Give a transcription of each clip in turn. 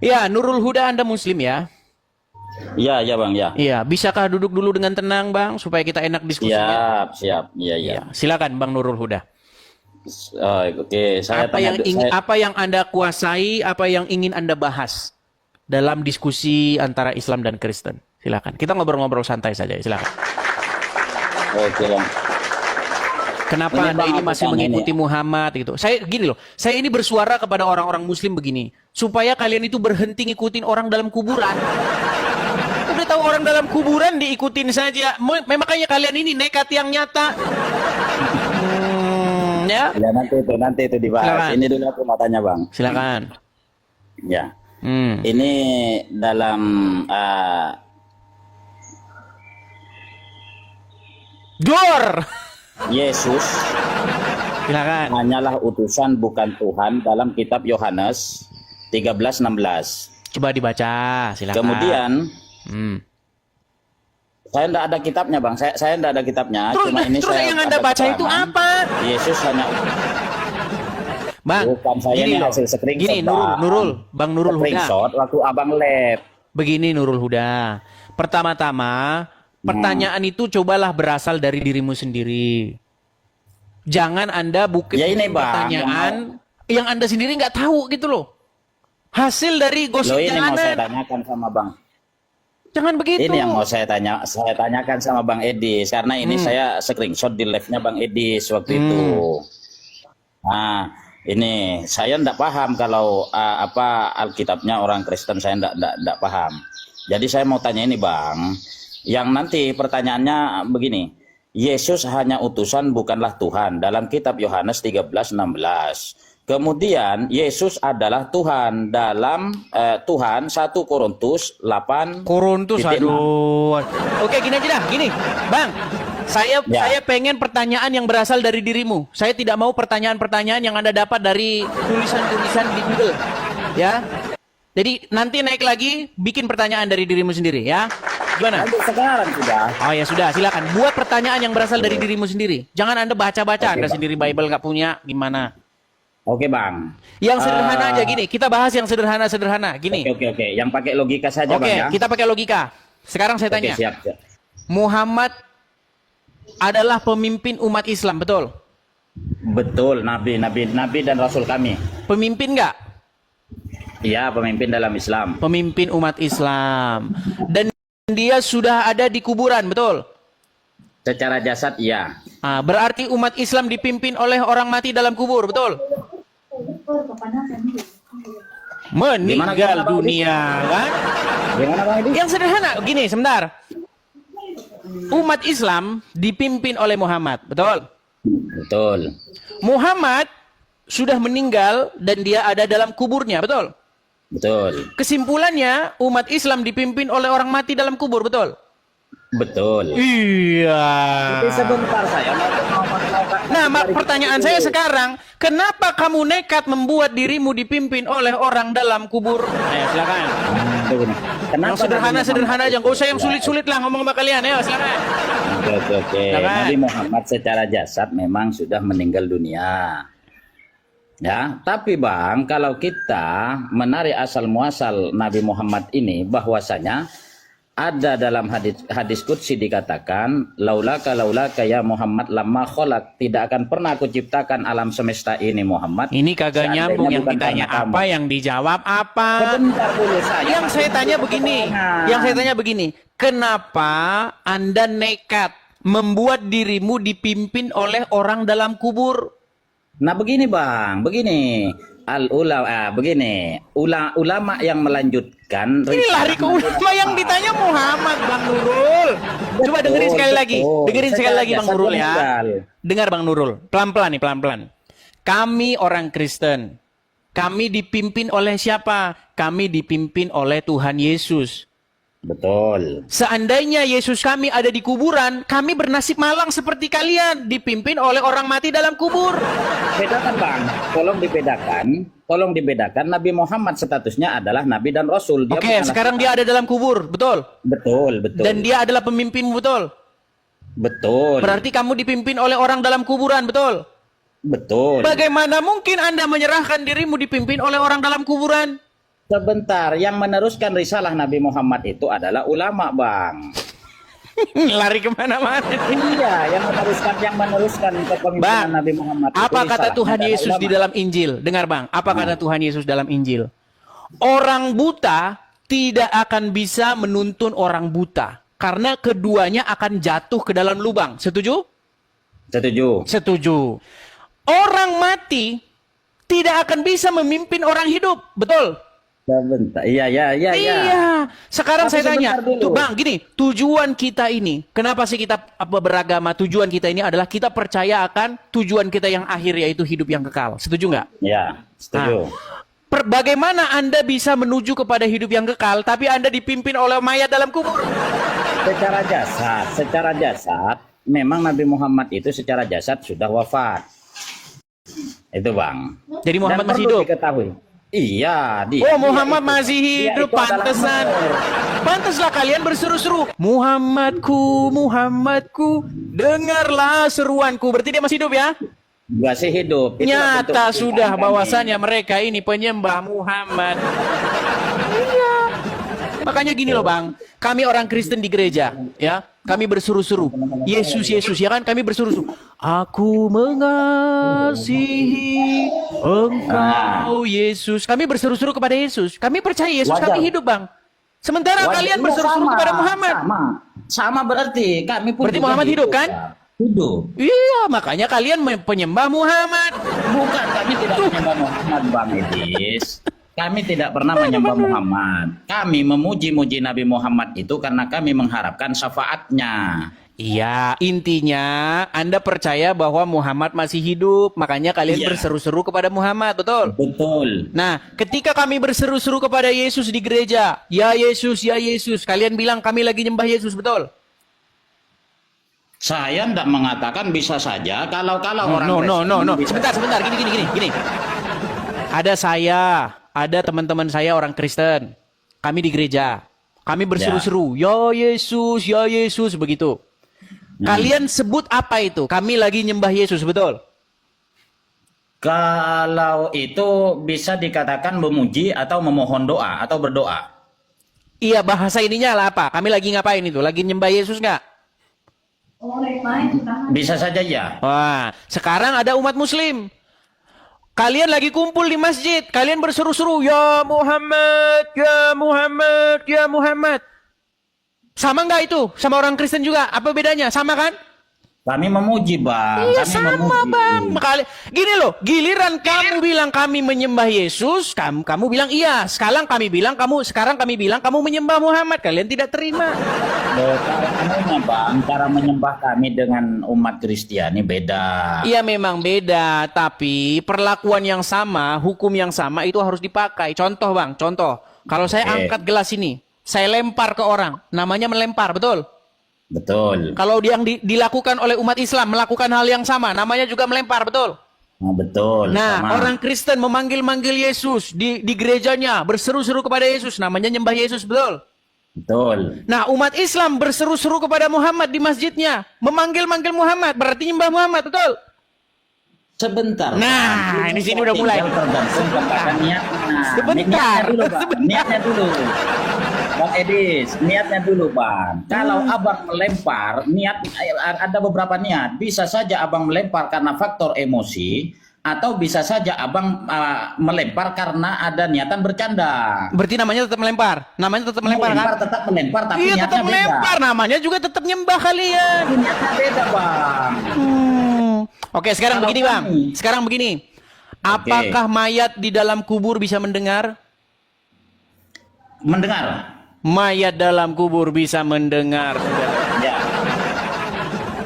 Ya, Nurul Huda, Anda Muslim ya? Iya, iya Bang, ya. Iya, bisakah duduk dulu dengan tenang, Bang, supaya kita enak diskusinya? Siap, siap. Iya, iya. Iya, silakan Bang Nurul Huda. Oh, oke, saya tanya saya Apa yang Anda kuasai, apa yang ingin Anda bahas dalam diskusi antara Islam dan Kristen? Silakan. Kita ngobrol-ngobrol santai saja, silakan. oke Bang. Kenapa Ini Anda Bang, ini aku masih tanya ini. mengikuti Muhammad gitu? Saya gini loh, saya ini bersuara kepada orang-orang Muslim begini, supaya kalian itu berhenti ngikutin orang dalam kuburan. Udah tahu orang dalam kuburan diikutin saja. Makanya kalian ini nekat yang nyata. Ya, Ya nanti itu dibahas. silakan. Ini dulu aku mau tanya Bang. Silakan. Ya. Hmm. Ini dalam Dor. Yesus Silakan. hanyalah utusan bukan Tuhan dalam kitab Yohanes 13:16. Coba dibaca, silakan. Kemudian Hmm. saya enggak ada kitabnya Bang. Saya enggak ada kitabnya. Terus, Cuma ini terus saya yang Anda ada baca itu keterangan. apa? Yesus hanya Bang, bukan saya gini ini loh. hasil screenshot. Gini, Nurul, Bang Nurul Huda. Screenshot waktu Abang lab. Begini Nurul Huda. Pertama-tama, pertanyaan itu cobalah berasal dari dirimu sendiri. Jangan Anda buka Ya ini, Bang, pertanyaan yang Anda sendiri nggak tahu gitu loh. Hasil dari gosip Loh ini mau saya jalanan. tanyakan sama Bang. Jangan begitu. Ini yang mau saya tanyakan sama Bang Edis karena ini saya screenshot di live-nya Bang Edis waktu itu. Nah, ini saya enggak paham kalau apa Alkitabnya orang Kristen saya enggak paham. Jadi saya mau tanya ini Bang, yang nanti pertanyaannya begini. Yesus hanya utusan bukanlah Tuhan dalam kitab Yohanes 13:16. Kemudian Yesus adalah Tuhan dalam Tuhan 1 Korintus 8. Korintus, aduh. Oke, gini aja dah, gini. Bang, saya pengen pertanyaan yang berasal dari dirimu. Saya tidak mau pertanyaan-pertanyaan yang Anda dapat dari tulisan-tulisan di Google. Ya. Jadi nanti naik lagi bikin pertanyaan dari dirimu sendiri ya. Gimana? Untuk sekarang sudah. Oh ya sudah, silakan. Buat pertanyaan yang berasal dari dirimu sendiri. Jangan Anda baca-baca, Oke, Anda Bang. sendiri Bible nggak punya, gimana? Oke Bang. Yang sederhana aja gini, kita bahas yang sederhana-sederhana. Gini. Oke. Yang pakai logika saja Oke, Bang ya. kita pakai logika. Sekarang saya Oke, tanya. siap. Muhammad adalah pemimpin umat Islam, betul? Betul, nabi dan rasul kami. Pemimpin nggak? Iya, pemimpin dalam Islam. Pemimpin umat Islam. Dan dia sudah ada di kuburan, betul? Secara jasad iya. Ah, berarti umat Islam dipimpin oleh orang mati dalam kubur, betul? Meninggal dunia, kan? Gimana Bang Edi? Yang sederhana, gini, sebentar. Umat Islam dipimpin oleh Muhammad, betul? Betul. Muhammad sudah meninggal dan dia ada dalam kuburnya, betul? Betul. Kesimpulannya, umat Islam dipimpin oleh orang mati dalam kubur, betul? Betul. Iya. Tapi sebentar saya mau Pertanyaan saya sekarang, kenapa kamu nekat membuat dirimu dipimpin oleh orang dalam kubur? Ayo, silakan. Yang sederhana-sederhana aja, nggak usah yang sulit-sulit lah ngomong sama kalian. Ayo, silakan. Oke. Silakan. Nabi Muhammad secara jasad memang sudah meninggal dunia. Ya, tapi Bang, kalau kita menarik asal muasal Nabi Muhammad ini bahwasanya ada dalam hadis qudsi dikatakan laulaka ya Muhammad lamma khalaq, tidak akan pernah aku ciptakan alam semesta ini Muhammad. Ini kagak seandainya nyambung, yang bukan ditanya karena apa, kamu. yang dijawab apa. Sebentar dulu saya. Yang saya tanya begini, kenapa Anda nekat membuat dirimu dipimpin oleh orang dalam kubur? Nah begini Bang, ulama yang melanjutkan. Ini lari ke ulama, yang ditanya Muhammad, Bang Nurul. Coba dengerin sekali lagi. Dengerin sekali lagi Bang Nurul ya. Dengar Bang Nurul. Pelan-pelan nih, pelan-pelan. Kami orang Kristen. Kami dipimpin oleh siapa? Kami dipimpin oleh Tuhan Yesus. Betul. Seandainya Yesus kami ada di kuburan, kami bernasib malang seperti kalian, dipimpin oleh orang mati dalam kubur. Bedakan Bang, tolong dibedakan. Nabi Muhammad statusnya adalah Nabi dan Rasul. Oke, sekarang dia ada dalam kubur, betul? Betul. Dan dia adalah pemimpinmu, betul? Betul. Berarti kamu dipimpin oleh orang dalam kuburan, betul? Betul. Bagaimana mungkin Anda menyerahkan dirimu dipimpin oleh orang dalam kuburan? Sebentar, yang meneruskan risalah Nabi Muhammad itu adalah ulama, Bang. Lari kemana-mana. Iya, yang meneruskan kepemimpinan Bang, Nabi Muhammad itu apa kata risalahnya Tuhan adalah Yesus di ulama. dalam Injil? Dengar Bang, apa kata Tuhan Yesus dalam Injil? Orang buta tidak akan bisa menuntun orang buta. Karena keduanya akan jatuh ke dalam lubang. Setuju? Setuju. Setuju. Orang mati tidak akan bisa memimpin orang hidup. Betul? Sebentar. Iya. Iya. Sekarang Tapi saya tanya, sebentar dulu. tuh Bang, gini, tujuan kita ini, kenapa sih kita beragama? Tujuan kita ini adalah kita percaya akan tujuan kita yang akhir, yaitu hidup yang kekal. Setuju nggak? Ya, setuju. Bagaimana Anda bisa menuju kepada hidup yang kekal, tapi Anda dipimpin oleh mayat dalam kubur? Secara jasad, memang Nabi Muhammad itu secara jasad sudah wafat. Itu, Bang. Jadi Muhammad Dan masih perlu hidup? diketahui. Iya, Oh, Muhammad masih dia hidup, itu adalah pantesan. makhluk. Pantaslah kalian berseru-seru, Muhammadku, Muhammadku, dengarlah seruanku. Berarti dia masih hidup ya? Masih hidup. Itulah Nyata bentuk sudah kecintaan kami. bahwasannya mereka ini penyembah Muhammad. Iya. Makanya gini loh Bang, kami orang Kristen di gereja, ya, kami berseru-seru, Yesus, Yesus, ya kan, kami berseru-seru, aku mengasihi Engkau, Yesus. Kami berseru-seru kepada Yesus. Kami percaya Yesus, Wajar. kami hidup Bang. Sementara Wajar. kalian Iya, berseru-seru sama, kepada Muhammad. Sama berarti kami pun Berarti juga Muhammad hidup, kan? Bang. Hidup. Iya, makanya kalian penyembah Muhammad. Bukan, kami tidak menyembah Muhammad, Bang Edis. Kami tidak pernah menyembah Muhammad. Kami memuji-muji Nabi Muhammad itu karena kami mengharapkan syafaatnya. Iya, intinya Anda percaya bahwa Muhammad masih hidup, makanya kalian Iya. berseru-seru kepada Muhammad, betul? Betul. Nah, ketika kami berseru-seru kepada Yesus di gereja, ya Yesus, kalian bilang kami lagi nyembah Yesus, betul? Saya tidak mengatakan bisa saja kalau orang No. Kristen bisa- Sebentar, gini. Ada saya, ada teman-teman saya orang Kristen. Kami di gereja. Kami berseru-seru, ya Yesus, begitu. Kalian sebut apa itu? Kami lagi nyembah Yesus, betul? Kalau itu bisa dikatakan memuji atau memohon doa atau berdoa. Iya, bahasa ininya lah apa? Kami lagi ngapain itu? Lagi nyembah Yesus nggak? Bisa saja ya. Wah, sekarang ada umat muslim. Kalian lagi kumpul di masjid. Kalian berseru-seru, ya Muhammad, ya Muhammad, ya Muhammad. Sama nggak itu? Sama orang Kristen juga? Apa bedanya? Sama kan? Kami memuji, Bang. Iya, Kami sama memuji. Bang. Gini loh, giliran kamu bilang kami menyembah Yesus, kamu bilang iya. Sekarang kami bilang kamu menyembah Muhammad. Kalian tidak terima. Loh, cara menyembah kami dengan umat Kristiani beda. Iya memang beda, tapi perlakuan yang sama, hukum yang sama itu harus dipakai. Contoh Bang, contoh. Kalau saya Oke. angkat gelas ini, saya lempar ke orang, namanya melempar, betul? Betul. Kalau yang dilakukan oleh umat Islam, melakukan hal yang sama, namanya juga melempar, betul? Nah, betul. Nah, sama. orang Kristen memanggil-manggil Yesus di gerejanya, berseru-seru kepada Yesus, namanya nyembah Yesus, betul? Betul. Nah, umat Islam berseru-seru kepada Muhammad di masjidnya, memanggil-manggil Muhammad, berarti nyembah Muhammad, betul? Sebentar. Nah, Bang. ini sini udah mulai. Tinggal tergantung kepada niatnya. Sebentar. Niatnya dulu, Bang. Sebentar. Niatnya dulu. Bang Edis, niatnya dulu, Bang. Kalau Abang melempar, ada beberapa niat. Bisa saja Abang melempar karena faktor emosi, atau bisa saja Abang melempar karena ada niatan bercanda. Berarti namanya tetap melempar. Namanya tetap melempar kan? Tetap melempar, tapi Iya, niatnya tetap beda. melempar. Namanya juga tetap nyembah kalian. Niatnya beda, Bang. Oke, sekarang Kalau begini, Bang. kami- Sekarang begini. Apakah mayat di dalam kubur bisa mendengar? Mendengar. Mayat dalam kubur bisa mendengar. Ya.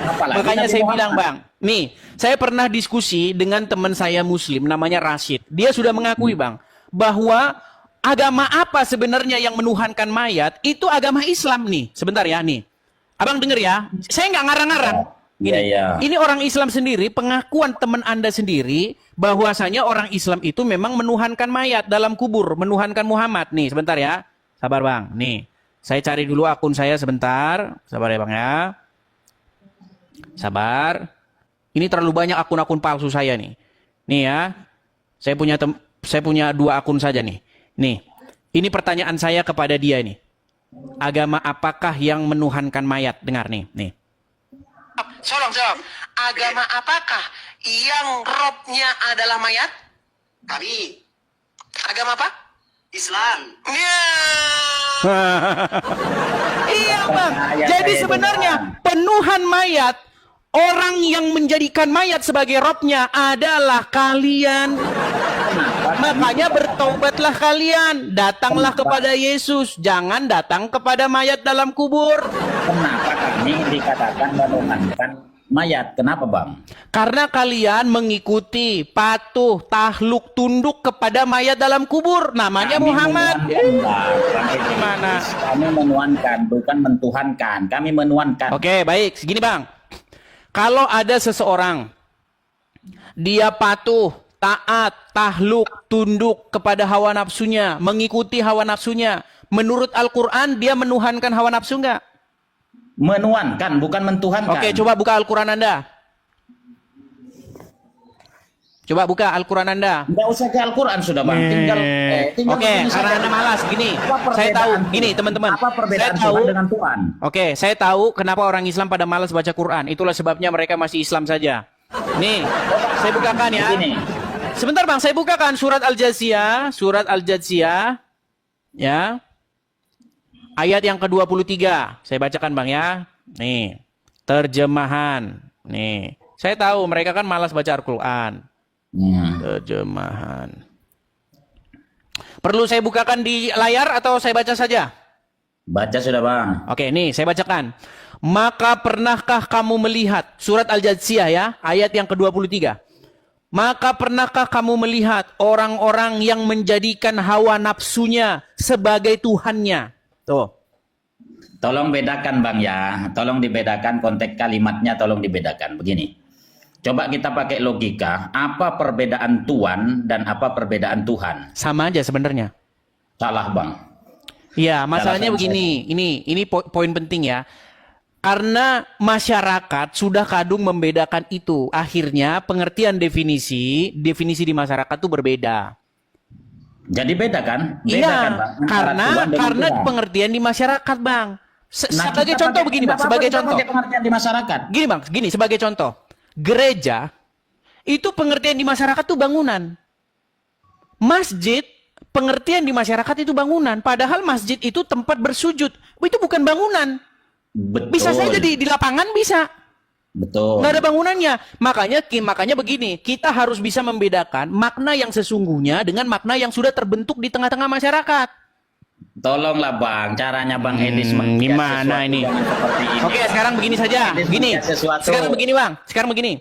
Apalagi Makanya Nabi saya Muhammad. bilang, Bang. Nih, saya pernah diskusi dengan teman saya Muslim, namanya Rashid. Dia sudah mengakui, Bang, bahwa agama apa sebenarnya yang menuhankan mayat, itu agama Islam nih. Sebentar ya, nih. Abang denger ya, saya nggak ngarang-ngarang. Gini, Iya. ini orang Islam sendiri, pengakuan teman Anda sendiri, bahwasanya orang Islam itu memang menuhankan mayat dalam kubur, menuhankan Muhammad. Nih, sebentar ya. Sabar, Bang. Nih, saya cari dulu akun saya sebentar. Sabar ya, Bang ya. Sabar. Ini terlalu banyak akun-akun palsu saya nih. Nih ya. Saya punya 2 akun saja nih. Nih. Ini pertanyaan saya kepada dia ini. Agama apakah yang menuhankan mayat? Dengar nih, nih. Jawab. Agama apakah yang robnya adalah mayat? Kami. Agama apa? Islam. Ya. Iya bang. Jadi sebenarnya penuhan mayat, orang yang menjadikan mayat sebagai robnya adalah kalian. Makanya bertobatlah kalian, datanglah kepada Yesus, jangan datang kepada mayat dalam kubur. Kenapa kami dikatakan menuhankan mayat? Kenapa bang? Karena kalian mengikuti, patuh, tahluk, tunduk kepada mayat dalam kubur. Namanya Kami Muhammad. menuhankan, Bang. Gimana? Kami menuhankan, bukan mentuhankan. Kami menuhankan. Oke, baik. Segini bang. Kalau ada seseorang, dia patuh, taat, tahluk, tunduk kepada hawa nafsunya, mengikuti hawa nafsunya. Menurut Al-Quran, dia menuhankan hawa nafsu nggak? Menuhankan, bukan mentuhankan. Oke, coba buka Al-Quran Anda. Coba buka Al-Quran Anda. Nggak usah ke Al-Quran sudah bang. Tinggal Oke, begini karena saja. Anda malas. Gini, Apa saya tahu. perbedaan Gini, Tuhan? teman-teman. Apa perbedaan Saya tahu. Tuhan dengan Tuhan? Oke, saya tahu kenapa orang Islam pada malas baca Quran. Itulah sebabnya mereka masih Islam saja. Nih, saya bukakan ya. Begini. Sebentar bang, saya bukakan surat Al-Jathiyah. Surat Al-Jathiyah. Ya. Ayat yang ke-23. Saya bacakan bang ya. Nih, terjemahan. Nih, saya tahu mereka kan malas baca Al-Quran. Terjemahan. Perlu saya bukakan di layar atau saya baca saja? Baca sudah bang. Oke, nih saya bacakan. Maka pernahkah kamu melihat, surat Al-Jathiyah ya, ayat yang ke-23. Maka pernahkah kamu melihat orang-orang yang menjadikan hawa nafsunya sebagai Tuhannya? Tuh. Tolong bedakan bang ya. Tolong dibedakan konteks kalimatnya, tolong dibedakan. Begini. Coba kita pakai logika. Apa perbedaan Tuhan dan apa perbedaan Tuhan? Sama aja sebenarnya. Salah bang. Iya, masalahnya Alasan begini. Ini poin penting ya. Karena masyarakat sudah kadung membedakan itu. Akhirnya pengertian definisi di masyarakat itu berbeda. Jadi beda kan? Beda Iya, kan bang? Antara Tuhan dengan karena Tuhan. pengertian di masyarakat, Bang. Nah, Sebagai kita contoh pakai- begini, Bang, apa-apa sebagai kita contoh. pakai pengertian di masyarakat. Gini, Bang, gini sebagai contoh. Gereja itu pengertian di masyarakat itu bangunan. Masjid pengertian di masyarakat itu bangunan, padahal masjid itu tempat bersujud. Itu bukan bangunan. Betul. Bisa saja di lapangan bisa. Betul. Nggak ada bangunannya. Makanya begini, kita harus bisa membedakan makna yang sesungguhnya dengan makna yang sudah terbentuk di tengah-tengah masyarakat. Tolonglah bang, caranya bang Edis Gimana ini? Seperti ini. Oke, sekarang begini saja. Edis Gini. melihat sesuatu. Sekarang begini, Bang. Sekarang begini.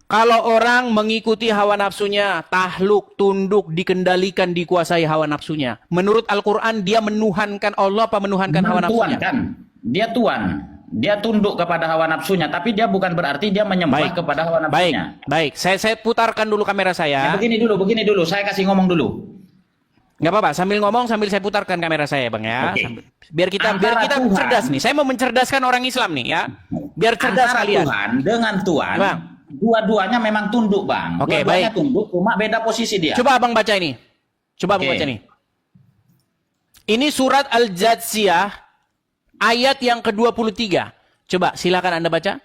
Kalau orang mengikuti hawa nafsunya, tahluk, tunduk, dikendalikan, dikuasai hawa nafsunya. Menurut Al-Quran, dia menuhankan Allah apa menuhankan hawa nafsunya? Kan? Dia tuan. Dia tunduk kepada hawa nafsunya, tapi dia bukan berarti dia menyembah kepada hawa nafsunya. Baik. Saya putarkan dulu kamera saya. Begini dulu. Saya kasih ngomong dulu. Nggak apa-apa, sambil ngomong sambil saya putarkan kamera saya, Bang ya. Oke. Biar kita Tuhan, cerdas nih. Saya mau mencerdaskan orang Islam nih ya. Biar cerdas Antara kalian. Tuhan dengan Tuhan, Bang. dua-duanya memang tunduk bang. Oke, Dua-duanya baik. tunduk, cuma beda posisi dia. Coba Abang baca ini. Coba Abang Oke. baca nih. Ini surat Al-Jathiyah ayat yang ke-23. Coba silakan Anda baca.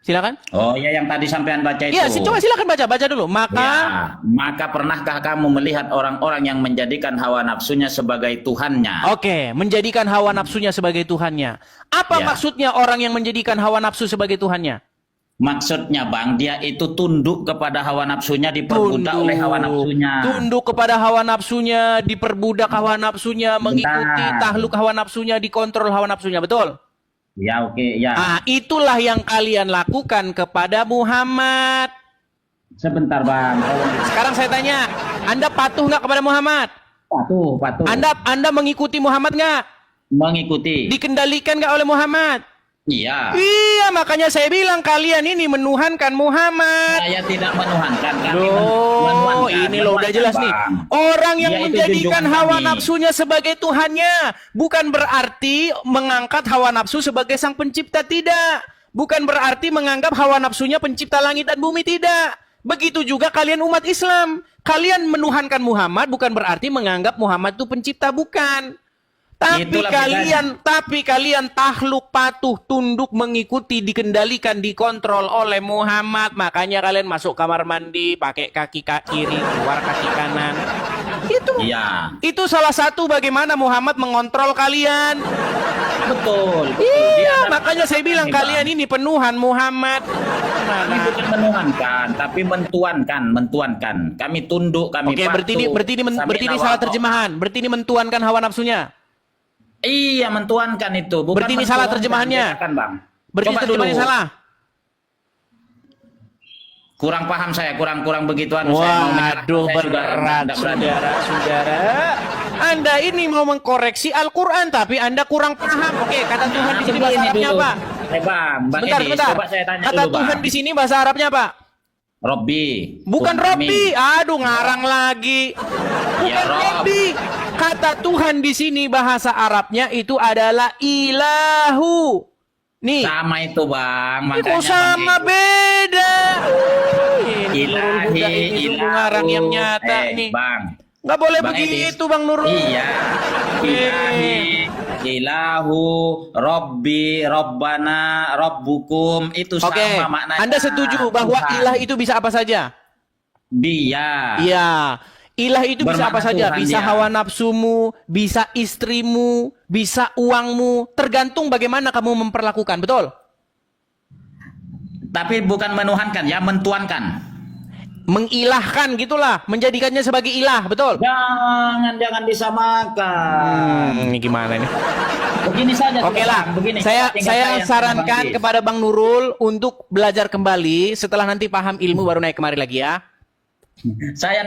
Silakan. Oh ya, yang tadi sampean baca itu. Iya, coba silakan baca dulu. Maka Maka pernahkah kamu melihat orang-orang yang menjadikan hawa nafsunya sebagai Tuhannya? Oke, menjadikan hawa nafsunya sebagai Tuhannya. Apa Ya. maksudnya orang yang menjadikan hawa nafsu sebagai Tuhannya? Maksudnya bang, dia itu tunduk kepada hawa nafsunya, diperbudak oleh hawa nafsunya. Tunduk kepada hawa nafsunya, diperbudak hawa nafsunya, mengikuti tahluk hawa nafsunya, dikontrol hawa nafsunya, betul? Ya oke, ya. Ah, itulah yang kalian lakukan kepada Muhammad. Sebentar bang. Sekarang saya tanya, Anda patuh nggak kepada Muhammad? Patuh. Anda mengikuti Muhammad nggak? Mengikuti. Dikendalikan nggak oleh Muhammad? Iya. Iya, makanya saya bilang kalian ini menuhankan Muhammad. Saya tidak menuhankan. Kami Loh, menuhankan. ini loh udah jelas nih. Bang. Orang yang Dia itu menjadikan junjungan hawa kami. nafsunya sebagai Tuhannya. Bukan berarti mengangkat hawa nafsu sebagai sang pencipta, tidak. Bukan berarti menganggap hawa nafsunya pencipta langit dan bumi, tidak. Begitu juga kalian umat Islam. Kalian menuhankan Muhammad bukan berarti menganggap Muhammad itu pencipta, bukan. Tapi kalian takluk, patuh, tunduk, mengikuti, dikendalikan, dikontrol oleh Muhammad. Makanya kalian masuk kamar mandi pakai kaki kiri, keluar kaki kanan. Itu salah satu bagaimana Muhammad mengontrol kalian. Betul. Iya, makanya saya bilang kalian ini penuhan Muhammad. Kami bukan menuhankan, tapi mentuankan. Kami tunduk, kami Oke, patuh. berarti ini salah terjemahan. Berarti ini mentuankan hawa nafsunya. Iya, mentuankan itu. Bukan Berarti ini salah mentuankan, terjemahannya. bedakan, Bang. Berarti Coba terjemahannya dulu. salah. Kurang paham saya, kurang begituan. Saya mau menyerahkan, Waduh, saya juga berat, tidak berani. saudara. Anda ini mau mengkoreksi Al-Quran, tapi Anda kurang paham. Oke, kata Tuhan di sini bahasa Arabnya apa? Bang Sebentar. coba saya tanya Kata dulu, Tuhan Bang. di sini bahasa Arabnya apa? Robbi. Bukan Tuhan kami. Robbi. Aduh, ngarang lagi. Bukan Ya, Rob. Robbi. Kata Tuhan di sini bahasa Arabnya itu adalah ilahu. Nih. Sama itu, Bang. Kok Makanya sama Bang, beda? Ilahi, Ini ngarang yang nyata nih. Bang. Nggak boleh Bang begitu, Edis. Bang Nurul. Iya. Ilahi, ilahu, Robbi, Robbana, Robbukum itu Oke, sama maknanya. Anda setuju bahwa Tuhan. ilah itu bisa apa saja? Dia. Iya. Ilah itu bisa Bermakna apa saja? Tuhan Bisa dia. hawa nafsumu, bisa istrimu, bisa uangmu. Tergantung bagaimana kamu memperlakukan, betul? Tapi bukan menuhankan, ya mentuankan. Mengilahkan gitulah, menjadikannya sebagai ilah, betul? Jangan disamakan. Ini gimana nih? Begini saja. Oke lah, Begini. saya Tinggal sarankan Bang Dis. kepada Bang Nurul untuk belajar kembali. Setelah nanti paham ilmu baru naik kemari lagi ya. Saya